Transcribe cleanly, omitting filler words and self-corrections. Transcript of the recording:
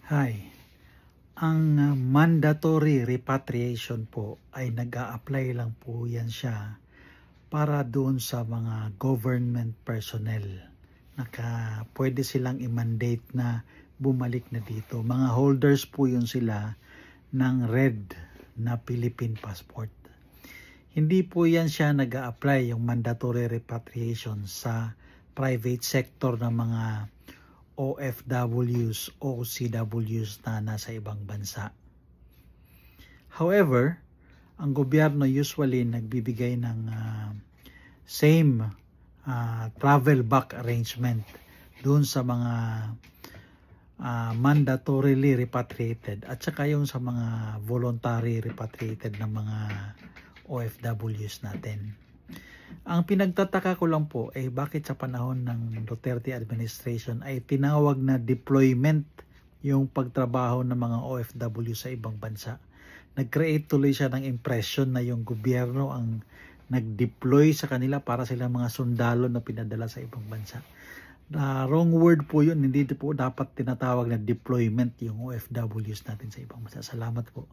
Hi. Ang mandatory repatriation po ay nag-a-apply lang po yan siya para doon sa mga government personnel. Pwede silang i-mandate na bumalik na dito. Mga holders po yun sila ng red na Philippine passport. Hindi po yan siya nag-a-apply yung mandatory repatriation sa private sector ng mga OFWs, OCWs na nasa ibang bansa. However, ang gobyerno usually nagbibigay ng same travel back arrangement doon sa mga mandatorily repatriated at saka yung sa mga voluntary repatriated na mga OFWs natin. Ang pinagtataka ko lang po ay bakit sa panahon ng Duterte administration ay tinawag na deployment yung pagtrabaho ng mga OFW sa ibang bansa. Nag-create tuloy siya ng impression na yung gobyerno ang nag-deploy sa kanila para silang mga sundalo na pinadala sa ibang bansa. Wrong word po yun, hindi po dapat tinatawag na deployment yung OFWs natin sa ibang bansa. Salamat po.